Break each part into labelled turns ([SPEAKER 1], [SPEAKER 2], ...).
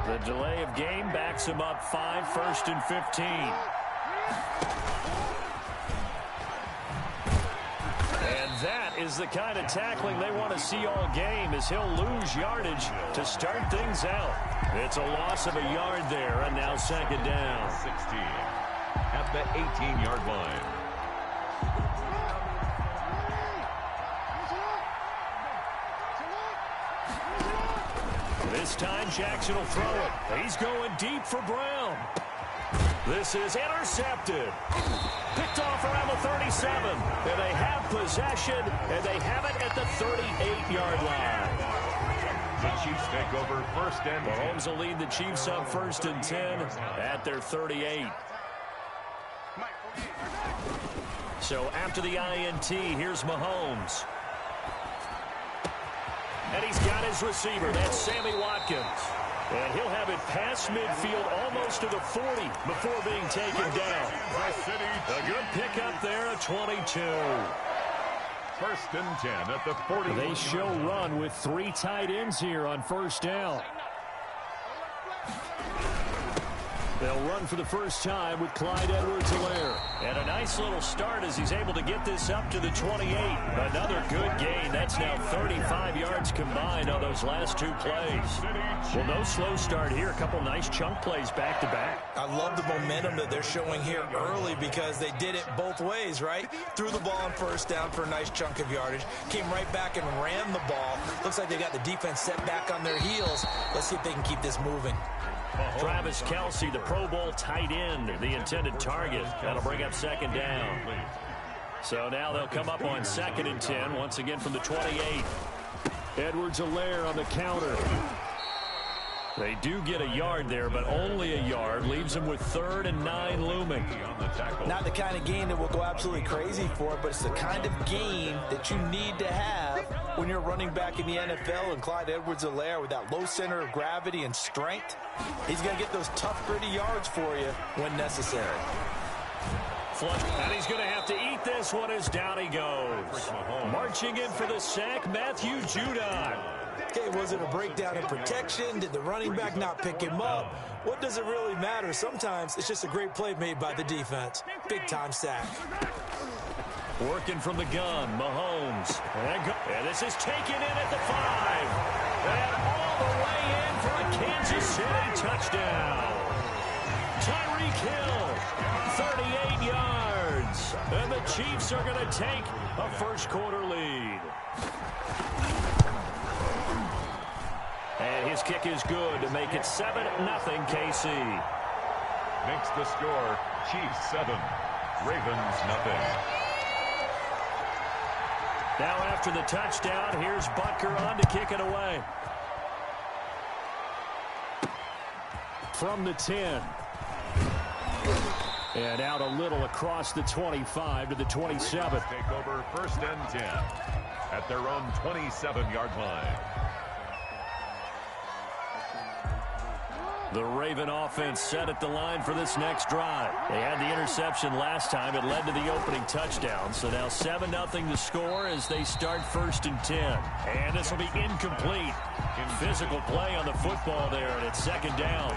[SPEAKER 1] The delay of game backs him up 5, 1st and 15. And that is the kind of tackling they want to see all game, as he'll lose yardage to start things out. It's a loss of a yard there, and now 2nd down.
[SPEAKER 2] 16 at the 18-yard line.
[SPEAKER 1] This time Jackson will throw it. He's going deep for Brown. This is intercepted. Picked off around the 37. And they have possession, and they have it at the 38-yard line.
[SPEAKER 2] The Chiefs take over 1st and 10.
[SPEAKER 1] Mahomes will lead the Chiefs up 1st and 10 at their 38. So after the INT, here's Mahomes. And he's got his receiver. That's Sammy Watkins. And he'll have it past midfield almost to the 40 before being taken down. A good pickup there at 22.
[SPEAKER 2] 1st and 10 at the 40.
[SPEAKER 1] They show run with 3 tight ends here on 1st down. They'll run for the first time with Clyde Edwards-Helaire. And a nice little start as he's able to get this up to the 28. Another good gain. That's now 35 yards combined on those last 2 plays. Well, no slow start here. A couple nice chunk plays back-to-back.
[SPEAKER 3] I love the momentum that they're showing here early because they did it both ways, right? Threw the ball on 1st down for a nice chunk of yardage. Came right back and ran the ball. Looks like they got the defense set back on their heels. Let's see if they can keep this moving.
[SPEAKER 1] Travis Kelce, the Pro Bowl tight end, the intended target. That'll bring up 2nd down. So now they'll come up on 2nd and 10, once again from the 28. Edwards-Helaire on the counter. They do get a yard there, but only a yard. Leaves them with 3rd and 9 looming.
[SPEAKER 3] Not the kind of gain that will go absolutely crazy for, but it's the kind of gain that you need to have when you're running back in the NFL. And Clyde Edwards-Helaire, with that low center of gravity and strength, he's going to get those tough, gritty yards for you when necessary.
[SPEAKER 1] And he's going to have to eat this one as down he goes. Marching in for the sack, Matthew Judon.
[SPEAKER 3] Okay, was it a breakdown in protection? Did the running back not pick him up? What does it really matter? Sometimes it's just a great play made by the defense. Big-time sack.
[SPEAKER 1] Working from the gun, Mahomes. And this is taken in at the 5. And all the way in for a Kansas City touchdown. Tyreek Hill, 38 yards. And the Chiefs are going to take a first-quarter lead. And his kick is good to make it 7-0 KC.
[SPEAKER 2] Makes the score Chiefs 7, Ravens nothing.
[SPEAKER 1] Now after the touchdown, here's Butker on to kick it away. From the 10. And out a little across the 25 to the 27.
[SPEAKER 2] Take over 1st and 10 at their own 27-yard line.
[SPEAKER 1] The Raven offense set at the line for this next drive. They had the interception last time. It led to the opening touchdown. So now 7-0 to score as they start 1st and 10. And this will be incomplete. Physical play on the football there, and it's 2nd down.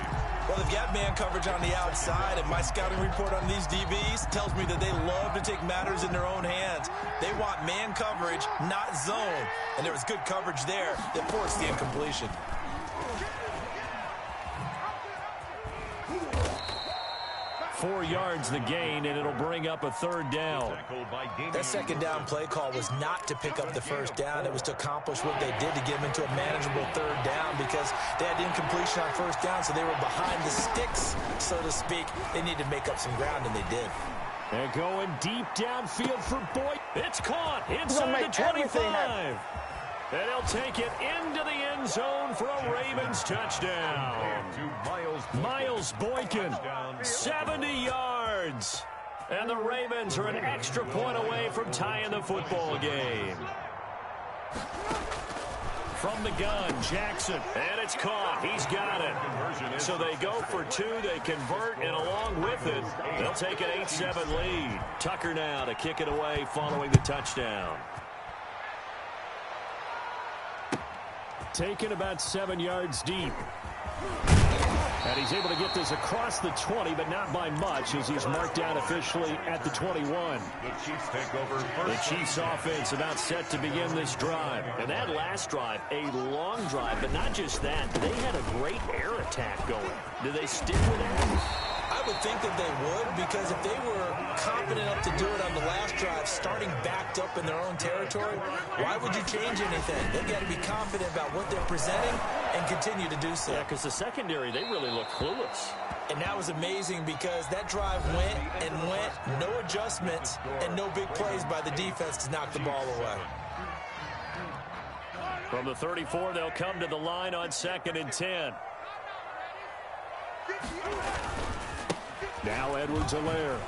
[SPEAKER 3] Well, they've got man coverage on the outside, and my scouting report on these DBs tells me that they love to take matters in their own hands. They want man coverage, not zone. And there was good coverage there that forced the incompletion.
[SPEAKER 1] 4 yards the gain, and it'll bring up a 3rd down.
[SPEAKER 3] That 2nd down play call was not to pick up the 1st down. It was to accomplish what they did to get them into a manageable 3rd down because they had incompletion on 1st down, so they were behind the sticks, so to speak. They needed to make up some ground, and they did.
[SPEAKER 1] They're going deep downfield for Boyd. It's caught inside the 25. And he'll take it into the end zone for a Ravens touchdown. Miles Boykin, 70 yards. And the Ravens are an extra point away from tying the football game. From the gun, Jackson. And it's caught. He's got it. So they go for 2. They convert, and along with it, they'll take an 8-7 lead. Tucker now to kick it away following the touchdown. Taken about 7 yards deep. And he's able to get this across the 20, but not by much, as he's marked down officially at the 21.
[SPEAKER 2] The Chiefs take over first.
[SPEAKER 1] The Chiefs offense about set to begin this drive. And that last drive, a long drive, but not just that. They had a great air attack going. Do they stick with that?
[SPEAKER 3] I would think that they would, because if they were confident enough to do it on the last drive, starting backed up in their own territory, why would you change anything? They've got to be confident about what they're presenting and continue to do so.
[SPEAKER 1] Yeah, because the secondary, they really look clueless.
[SPEAKER 3] And that was amazing, because that drive went and went, no adjustments, and no big plays by the defense to knock the ball away.
[SPEAKER 1] From the 34, they'll come to the line on 2nd and 10. Now Edwards-Helaire.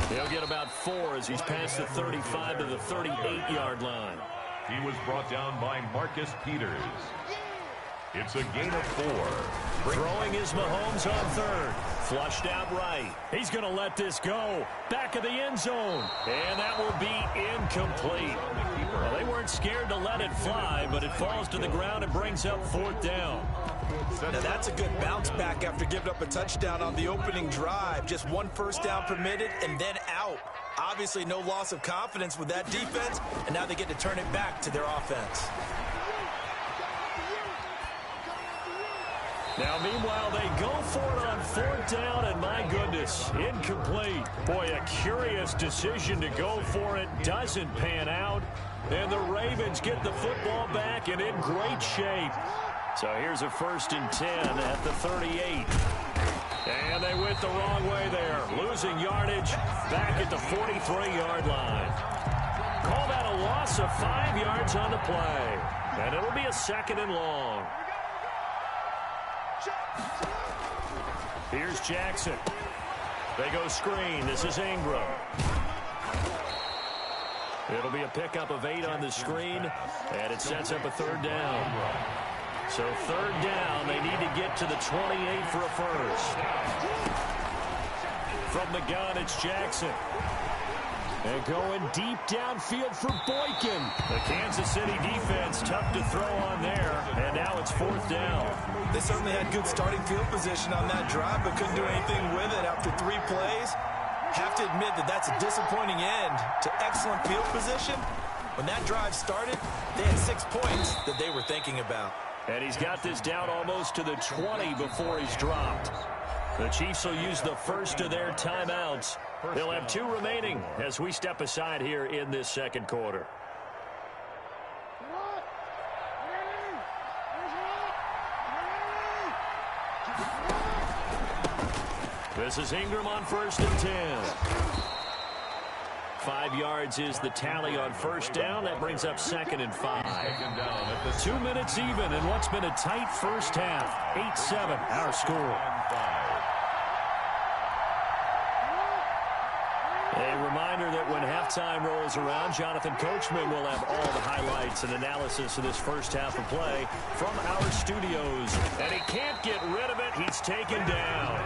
[SPEAKER 1] He'll get about 4 as he's past the 35 to the 38-yard line.
[SPEAKER 2] He was brought down by Marcus Peters. It's a gain of 4.
[SPEAKER 1] Throwing is Mahomes on 3rd. Flushed out right. He's going to let this go. Back of the end zone. And that will be incomplete. Well, they weren't scared to let it fly, but it falls to the ground and brings up 4th down.
[SPEAKER 3] Now that's a good bounce back after giving up a touchdown on the opening drive. Just 1 first down permitted and then out. Obviously no loss of confidence with that defense, and now they get to turn it back to their offense.
[SPEAKER 1] Now, meanwhile, they go for it on 4th down, and my goodness, incomplete. Boy, a curious decision to go for it. Doesn't pan out, and the Ravens get the football back and in great shape. So here's a 1st and 10 at the 38. And they went the wrong way there. Losing yardage back at the 43-yard line. Call that a loss of 5 yards on the play. And it'll be a 2nd and long. Here's Jackson. They go screen. This is Ingram. It'll be a pickup of 8 on the screen, and it sets up a 3rd down. So 3rd down, they need to get to the 28 for a first. From the gun, it's Jackson. And going deep downfield for Boykin. The Kansas City defense tough to throw on there, and now it's 4th down.
[SPEAKER 3] They certainly had good starting field position on that drive, but couldn't do anything with it after 3 plays. Have to admit that that's a disappointing end to excellent field position. When that drive started, they had 6 points that they were thinking about.
[SPEAKER 1] And he's got this down almost to the 20 before he's dropped. The Chiefs will use the first of their timeouts. They'll have 2 remaining as we step aside here in this 2nd quarter. This is Ingram on 1st and 10. 5 yards is the tally on 1st down. That brings up 2nd and 5. 2 minutes even in what's been a tight first half. 8-7 our score. A reminder that when halftime rolls around, Jonathan Coachman will have all the highlights and analysis of this first half of play from our studios. And he can't get rid of it. He's taken down.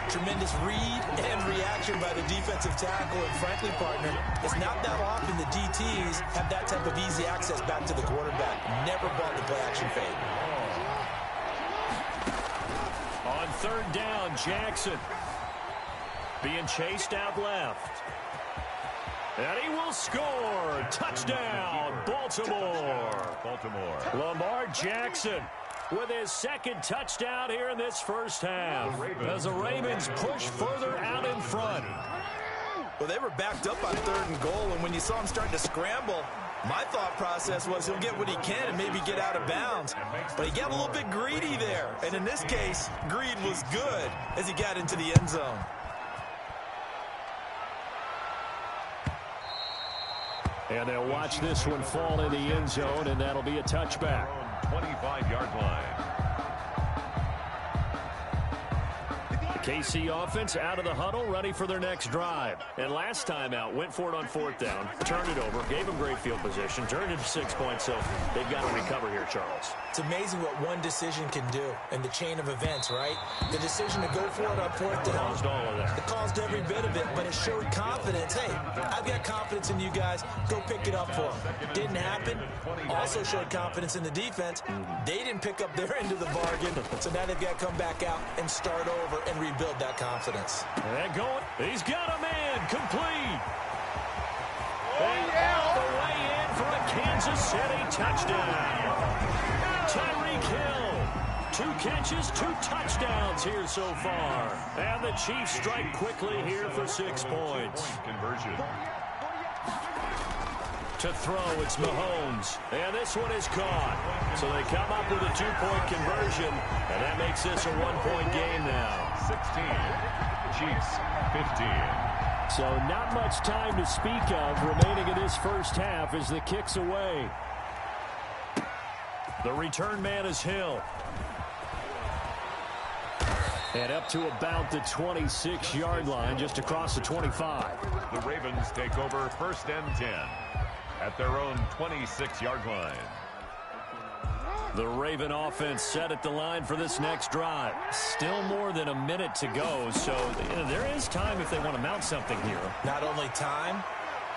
[SPEAKER 3] Tremendous read and reaction by the defensive tackle, and frankly, partner, it's not that often the DTs have that type of easy access back to the quarterback. Never bought the play-action fade.
[SPEAKER 1] On 3rd down, Jackson being chased out left. And he will score. Touchdown, Baltimore. Lamar Jackson with his 2nd touchdown here in this first half, as the Ravens push further out in front.
[SPEAKER 3] Well, they were backed up on 3rd and goal, and when you saw him starting to scramble, my thought process was he'll get what he can and maybe get out of bounds. But he got a little bit greedy there, and in this case, greed was good as he got into the end zone.
[SPEAKER 1] And they'll watch this one fall in the end zone, and that'll be a touchback.
[SPEAKER 2] 25-yard line.
[SPEAKER 1] KC offense out of the huddle, ready for their next drive. And last time out, went for it on 4th down, turned it over, gave them great field position, turned it to 6 points, so they've got to recover here, Charles.
[SPEAKER 3] It's amazing what one decision can do in the chain of events, right? The decision to go for it on 4th down.
[SPEAKER 1] Caused all of that.
[SPEAKER 3] It caused every bit of it, but it showed confidence. Hey, I've got confidence in you guys. Go pick it up for them. Didn't happen. Also showed confidence in the defense. They didn't pick up their end of the bargain, so now they've got to come back out and start over and rebuild that confidence.
[SPEAKER 1] And going. He's got a man. Complete. And all the way in for a Kansas City touchdown. Tyreek Hill. 2 catches, 2 touchdowns here so far. And the Chiefs strike quickly here for 6 points.
[SPEAKER 2] Conversion.
[SPEAKER 1] To throw, it's Mahomes. And this one is caught. So they come up with a 2-point conversion. And that makes this a 1-point game now.
[SPEAKER 2] 16. Chiefs, 15.
[SPEAKER 1] So not much time to speak of remaining in this first half as the kick's away. The return man is Hill. And up to about the 26-yard line, just across the 25.
[SPEAKER 2] The Ravens take over 1st and 10 at their own 26-yard line.
[SPEAKER 1] The Raven offense set at the line for this next drive. Still more than a minute to go, so there is time if they want to mount something here.
[SPEAKER 3] Not only time,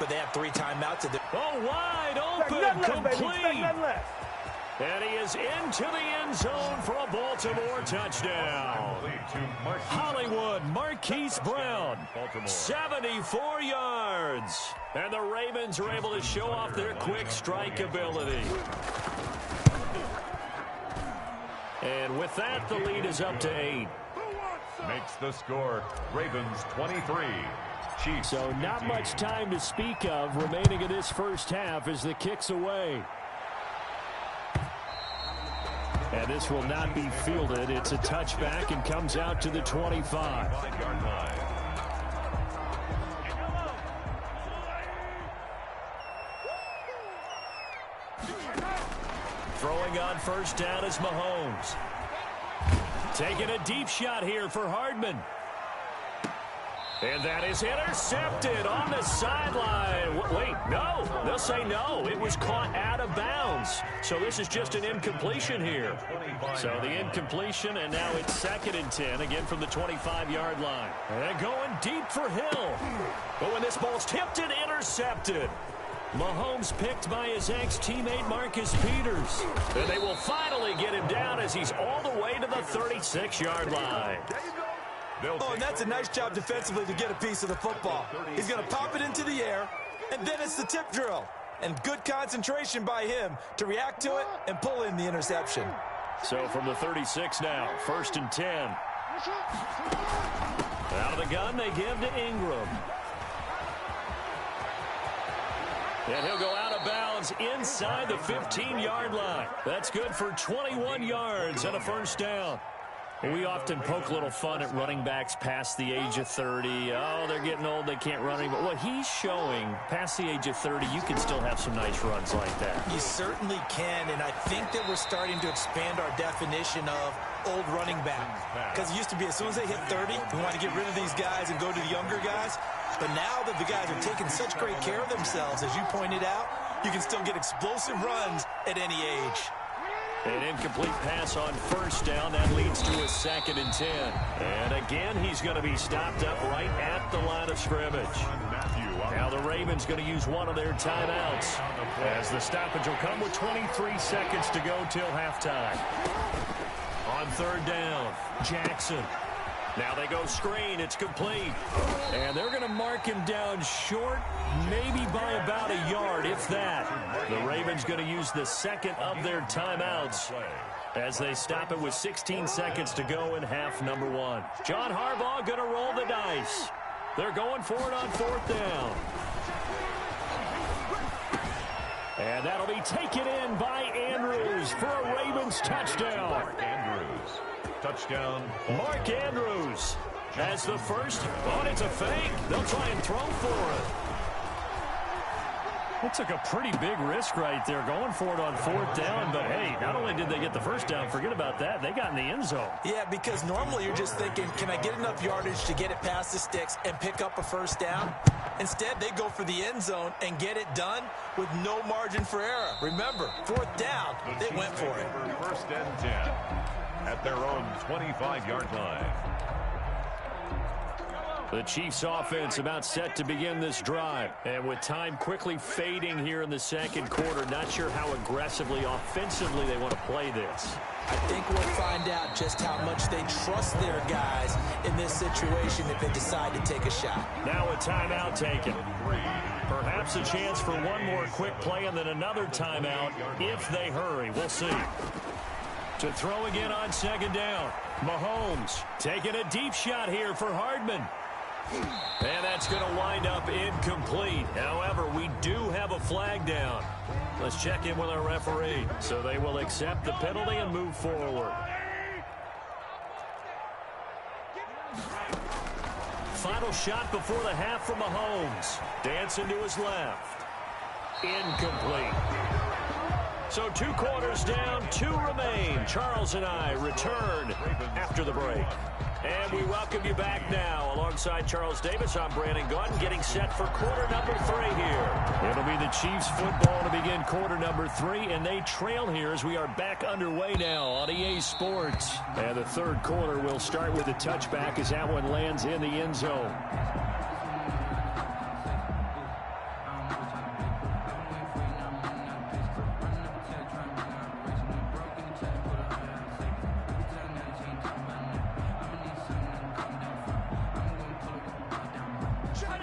[SPEAKER 3] but they have 3 timeouts.
[SPEAKER 1] Oh, wide open, complete. And he is into the end zone for a Baltimore touchdown. Hollywood, Marquise Brown, 74 yards. And the Ravens are able to show off their quick strike ability. And with that, the lead is up to 8.
[SPEAKER 2] Makes the score Ravens 23. Chiefs.
[SPEAKER 1] So not
[SPEAKER 2] 15.
[SPEAKER 1] much time to speak of remaining in this first half as the kick's away. And this will not be fielded. It's a touchback and comes out to the 25.
[SPEAKER 2] 5-yard line.
[SPEAKER 1] Throwing on 1st down is Mahomes. Taking a deep shot here for Hardman. And that is intercepted on the sideline. Wait, no. They'll say no. It was caught out of bounds. So this is just an incompletion here. So the incompletion, and now it's 2nd and 10, again from the 25-yard line. And going deep for Hill. But when this ball's tipped and intercepted. Mahomes picked by his ex-teammate Marcus Peters. And they will finally get him down as he's all the way to the 36-yard line.
[SPEAKER 3] Oh, and that's a nice job defensively to get a piece of the football. He's going to pop it into the air, and then it's the tip drill. And good concentration by him to react to it and pull in the interception.
[SPEAKER 1] So from the 36 now, 1st and 10. Out of the gun, they give to Ingram. And he'll go out of bounds inside the 15-yard line. That's good for 21 yards and a 1st down. We often poke a little fun at running backs past the age of 30. Oh, they're getting old, they can't run anymore. Well, he's showing past the age of 30, you can still have some nice runs like that.
[SPEAKER 3] You certainly can, and I think that we're starting to expand our definition of old running back. Because it used to be as soon as they hit 30, we want to get rid of these guys and go to the younger guys. But now that the guys are taking such great care of themselves, as you pointed out, you can still get explosive runs at any age.
[SPEAKER 1] An incomplete pass on 1st down. That leads to a 2nd and 10. And again, he's going to be stopped up right at the line of scrimmage. Now the Ravens going to use one of their timeouts as the stoppage will come with 23 seconds to go till halftime. On 3rd down, Jackson. Now they go screen. It's complete. And they're going to mark him down short, maybe by about a yard, if that. The Ravens going to use the 2nd of their timeouts as they stop it with 16 seconds to go in half number 1. John Harbaugh going to roll the dice. They're going for it on 4th down. And that'll be taken in by Andrews for a Ravens touchdown.
[SPEAKER 2] Andrews. Touchdown.
[SPEAKER 1] Mark Andrews has the first. Oh, it's a fake. They'll try and throw for it. They took a pretty big risk right there going for it on 4th down, but hey, not only did they get the first down, forget about that, they got in the end zone.
[SPEAKER 3] Yeah, because normally you're just thinking, can I get enough yardage to get it past the sticks and pick up a first down? Instead, they go for the end zone and get it done with no margin for error. Remember, 4th down, they went for it.
[SPEAKER 2] 1st and 10 at their own 25-yard line.
[SPEAKER 1] The Chiefs offense about set to begin this drive. And with time quickly fading here in the second quarter, not sure how aggressively, offensively they want to play this.
[SPEAKER 3] I think we'll find out just how much they trust their guys in this situation if they decide to take a shot.
[SPEAKER 1] Now a timeout taken. Perhaps a chance for one more quick play and then another timeout if they hurry. We'll see. To throw again on 2nd down. Mahomes taking a deep shot here for Hardman. And that's going to wind up incomplete. However, we do have a flag down. Let's check in with our referee. So they will accept the penalty and move forward. Final shot before the half from Mahomes. Dancing to his left. Incomplete. So 2 quarters down, 2 remain. Charles and I return after the break. And we welcome you back now. Alongside Charles Davis, I'm Brandon Gaudin, getting set for quarter number 3 here. It'll be the Chiefs football to begin quarter number 3, and they trail here as we are back underway now on EA Sports. And the 3rd quarter will start with a touchback as that one lands in the end zone.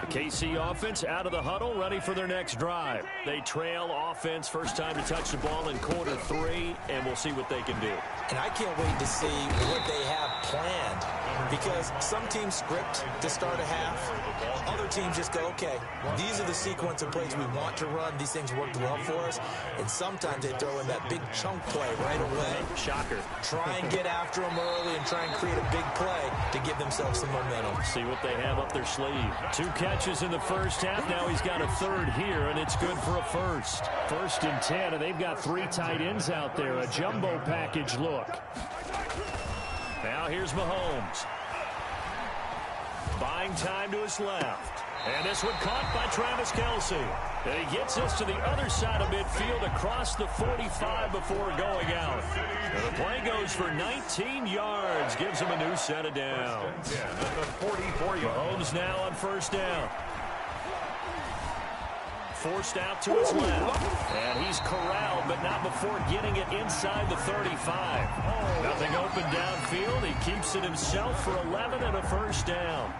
[SPEAKER 1] KC offense out of the huddle, ready for their next drive. They trail offense, first time to touch the ball in quarter 3, and we'll see what they can do.
[SPEAKER 3] And I can't wait to see what they have planned, because some teams script to start a half. Other teams just go, okay, these are the sequence of plays we want to run. These things worked well for us. And sometimes they throw in that big chunk play right away.
[SPEAKER 1] Shocker.
[SPEAKER 3] Try and get after them early and try and create a big play to give themselves some momentum.
[SPEAKER 1] See what they have up their sleeve. 2 catches in the first half. Now he's got a 3rd here, and it's good for a first. 1st and 10, and they've got 3 tight ends out there. A jumbo package look. Now here's Mahomes. Buying time to his left. And this one caught by Travis Kelce. And he gets us to the other side of midfield across the 45 before going out. And the play goes for 19 yards. Gives him a new set of downs. Mahomes now on 1st down. Forced out to his left. And he's corralled, but not before getting it inside the 35. Nothing open downfield. He keeps it himself for 11 and a 1st down.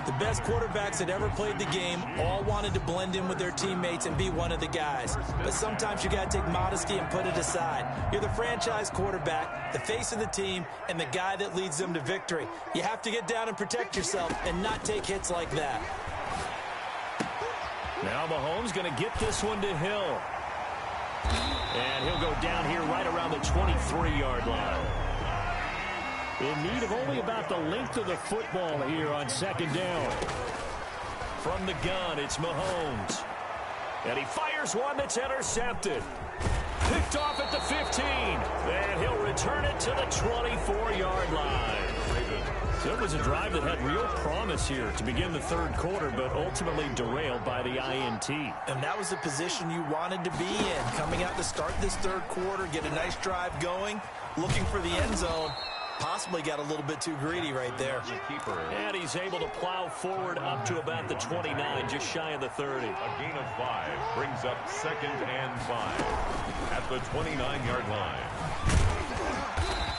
[SPEAKER 3] The best quarterbacks that ever played the game all wanted to blend in with their teammates and be one of the guys. But sometimes you got to take modesty and put it aside. You're the franchise quarterback, the face of the team, and the guy that leads them to victory. You have to get down and protect yourself and not take hits like that.
[SPEAKER 1] Now Mahomes going to get this one to Hill. And he'll go down here right around the 23-yard line. In need of only about the length of the football here on 2nd down. From the gun, it's Mahomes. And he fires one that's intercepted. Picked off at the 15. And he'll return it to the 24-yard line. So it was a drive that had real promise here to begin the 3rd quarter, but ultimately derailed by the INT.
[SPEAKER 3] And that was the position you wanted to be in. Coming out to start this 3rd quarter, get a nice drive going, looking for the end zone. Possibly got a little bit too greedy right there.
[SPEAKER 1] And he's able to plow forward up to about the 29, just shy of the 30.
[SPEAKER 2] A gain of 5 brings up 2nd and 5 at the 29-yard line.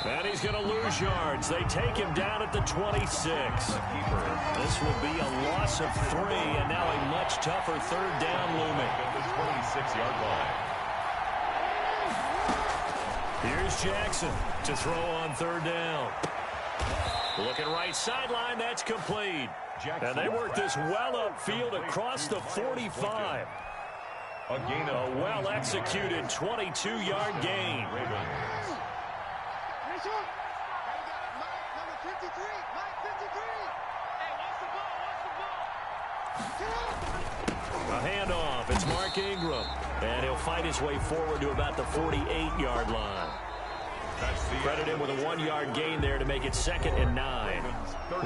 [SPEAKER 1] And he's going to lose yards. They take him down at the 26. This will be a loss of 3, and now a much tougher 3rd down looming.
[SPEAKER 2] At the 26-yard line.
[SPEAKER 1] Here's Jackson to throw on 3rd down. Looking right sideline, that's complete. And they work this well upfield across the 45.
[SPEAKER 2] A gain of
[SPEAKER 1] a well-executed 22-yard gain. A handoff. It's Mark Ingram. And he'll fight his way forward to about the 48-yard line. Credit him with a 1-yard gain there to make it 2nd and 9.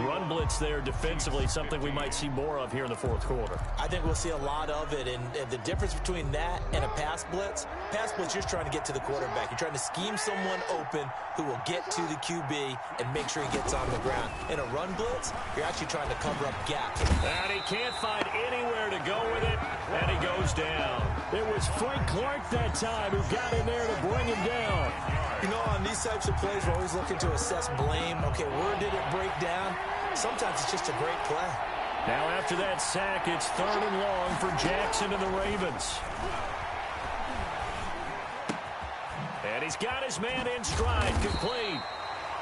[SPEAKER 1] Run blitz there defensively, something we might see more of here in the fourth quarter.
[SPEAKER 3] I think we'll see a lot of it, and the difference between that and a pass blitz, you're trying to get to the quarterback. You're trying to scheme someone open who will get to the QB and make sure he gets on the ground. In a run blitz, you're actually trying to cover up gaps.
[SPEAKER 1] And he can't find anywhere to go with it, and he goes down. It was Frank Clark that time who got in there to bring him down.
[SPEAKER 3] You know, on these types of plays, we're always looking to assess blame. Okay, where did it break down? Sometimes it's just a great play.
[SPEAKER 1] Now after that sack, it's 3rd and long for Jackson and the Ravens. And he's got his man in stride, complete.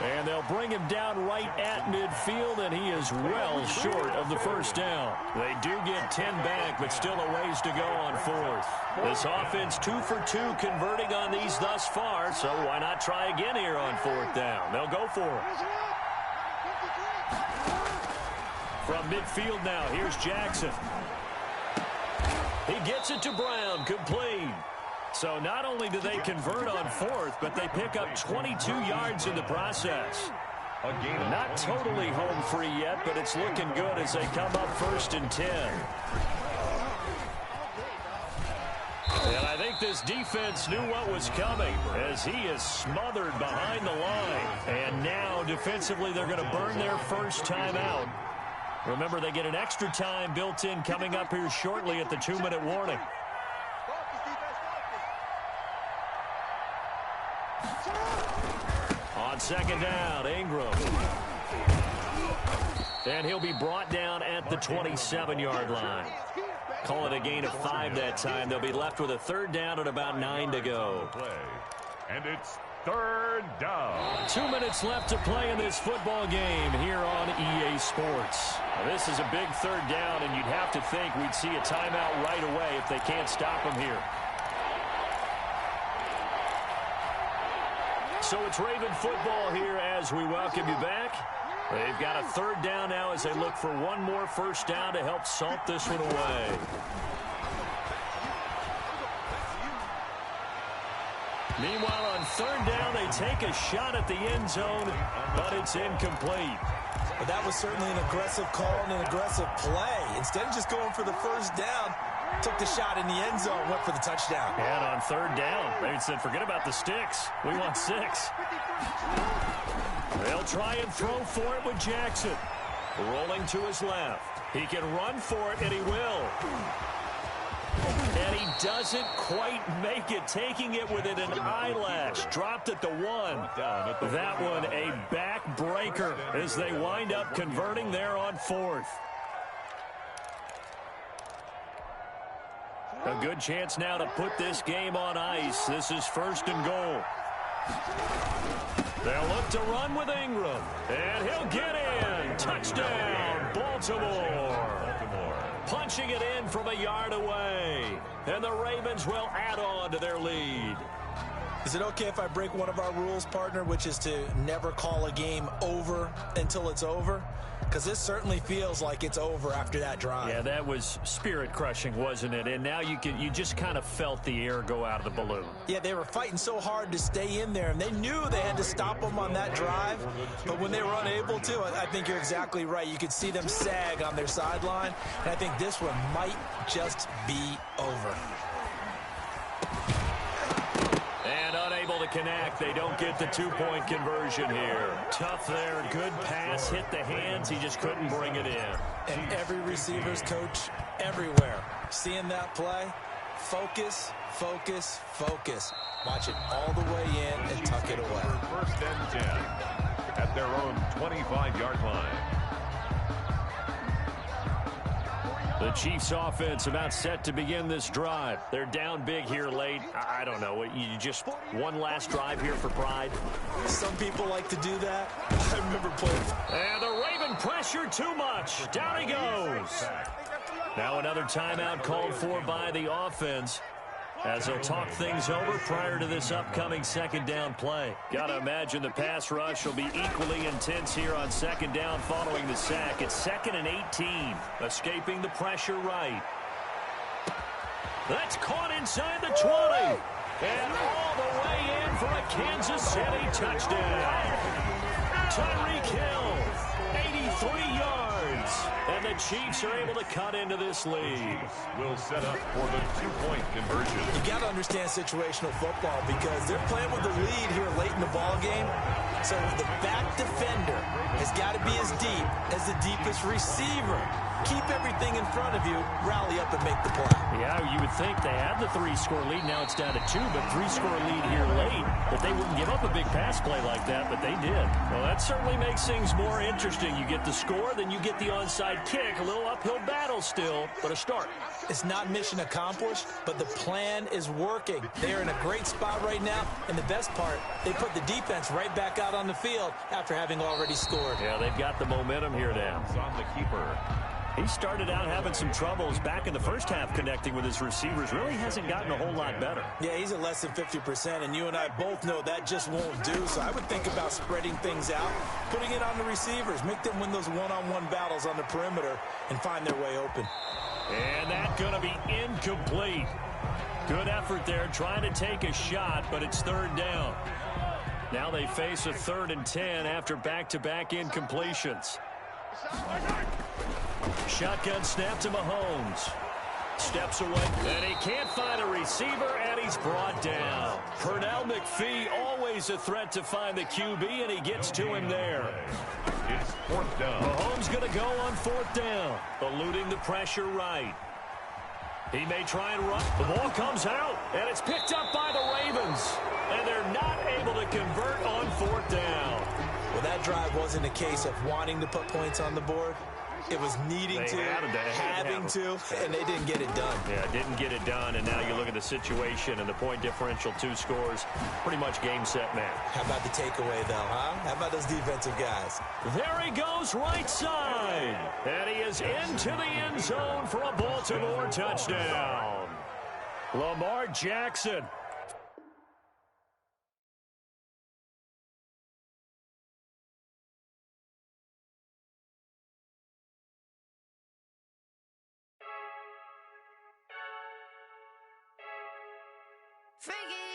[SPEAKER 1] And they'll bring him down right at midfield, and he is well short of the first down. They do get 10 back, but still a ways to go on 4th. This offense 2 for 2 converting on these thus far, so why not try again here on 4th down? They'll go for it. From midfield now, here's Jackson. He gets it to Brown, complete. So not only do they convert on 4th, but they pick up 22 yards in the process. Not totally home free yet, but it's looking good as they come up 1st and 10. And I think this defense knew what was coming as he is smothered behind the line. And now defensively they're going to burn their first time out. Remember, they get an extra time built in coming up here shortly at the 2-minute warning. On 2nd down, Ingram. And he'll be brought down at the 27-yard line. Call it a gain of 5 that time. They'll be left with a 3rd down and about 9 to go.
[SPEAKER 2] And it's 3rd down.
[SPEAKER 1] 2 minutes left to play in this football game here on EA Sports. Now, this is a big 3rd down, and you'd have to think we'd see a timeout right away if they can't stop him here. So it's Raven football here as we welcome you back. They've got a 3rd down now as they look for one more first down to help salt this one away. Meanwhile, on 3rd down, they take a shot at the end zone, but it's incomplete.
[SPEAKER 3] But that was certainly an aggressive call and an aggressive play. Instead of just going for the first down, took the shot in the end zone, went for the touchdown.
[SPEAKER 1] And on 3rd down, they said, forget about the sticks. We want 6. They'll try and throw for it with Jackson. Rolling to his left. He can run for it, and he will. And he doesn't quite make it, taking it within an eyelash. Dropped at the 1. That one a backbreaker as they wind up converting there on 4th. A good chance now to put this game on ice. This is 1st and goal. They'll look to run with Ingram. And he'll get in. Touchdown, Baltimore. Punching it in from a yard away. And the Ravens will add on to their lead.
[SPEAKER 3] Is it okay if I break one of our rules, partner, which is to never call a game over until it's over? Because this certainly feels like it's over after that drive.
[SPEAKER 1] Yeah, that was spirit-crushing, wasn't it? And now you just kind of felt the air go out of the balloon.
[SPEAKER 3] Yeah, they were fighting so hard to stay in there, and they knew they had to stop them on that drive. But when they were unable to, I think you're exactly right. You could see them sag on their sideline, and I think this one might just be over.
[SPEAKER 1] And unable to connect. They don't get the 2-point conversion here. Tough there. Good pass. Hit the hands. He just couldn't bring it in.
[SPEAKER 3] And every receiver's coach everywhere. Seeing that play, focus, focus, focus. Watch it all the way in and tuck it away.
[SPEAKER 2] 1st and 10 at their own 25-yard line.
[SPEAKER 1] The Chiefs offense about set to begin this drive. They're down big here late. I don't know. You just one last drive here for pride.
[SPEAKER 3] Some people like to do that. I remember playing.
[SPEAKER 1] And the Raven pressure too much. Down he goes. Now another timeout called for by the offense as they'll talk things over prior to this upcoming 2nd down play. Got to imagine the pass rush will be equally intense here on 2nd down following the sack. It's 2nd and 18. Escaping the pressure right. That's caught inside the 20. And all the way in for a Kansas City touchdown. Tyreek Hill, 83 yards. And the Chiefs are able to cut into this lead.
[SPEAKER 2] Will set up for the two-point conversion.
[SPEAKER 3] You got to understand situational football because they're playing with the lead here late in the ball game. So the back defender has got to be as deep as the deepest receiver. Keep everything in front of you, rally up and make the play.
[SPEAKER 1] Yeah, you would think they had the 3-score lead. Now it's down to 2, but 3-score lead here late. That they wouldn't give up a big pass play like that, but they did. Well, that certainly makes things more interesting. You get the score, then you get the onside kick. A little uphill battle still, but a start.
[SPEAKER 3] It's not mission accomplished, but the plan is working. They're in a great spot right now, and the best part, they put the defense right back out on the field after having already scored.
[SPEAKER 1] Yeah, they've got the momentum here now.
[SPEAKER 2] It's on the keeper.
[SPEAKER 1] He started out having some troubles back in the first half connecting with his receivers. Really hasn't gotten a whole lot better.
[SPEAKER 3] Yeah, he's at less than 50%, and you and I both know that just won't do. So I would think about spreading things out, putting it on the receivers, make them win those one-on-one battles on the perimeter and find their way open.
[SPEAKER 1] And that's going to be incomplete. Good effort there, trying to take a shot, but it's third down. Now they face a 3rd and 10 after back-to-back incompletions. Shotgun snap to Mahomes. Steps away, and he can't find a receiver, and he's brought down. Pernell McPhee, always a threat to find the QB, and he gets to him there.
[SPEAKER 2] It's 4th down.
[SPEAKER 1] Mahomes going to go on 4th down, eluding the pressure right. He may try and run. The ball comes out, and it's picked up by the Ravens, and they're not able to convert on 4th down.
[SPEAKER 3] Well, that drive wasn't a case of wanting to put points on the board. It was needing to, having to, and they didn't get it done.
[SPEAKER 1] Yeah, didn't get it done, and now you look at the situation and the point differential, 2 scores, pretty much game, set, match.
[SPEAKER 3] How about the takeaway, though, huh? How about those defensive guys?
[SPEAKER 1] There he goes right side, and he is into the end zone for a Baltimore touchdown. Lamar Jackson.
[SPEAKER 4] Freaky.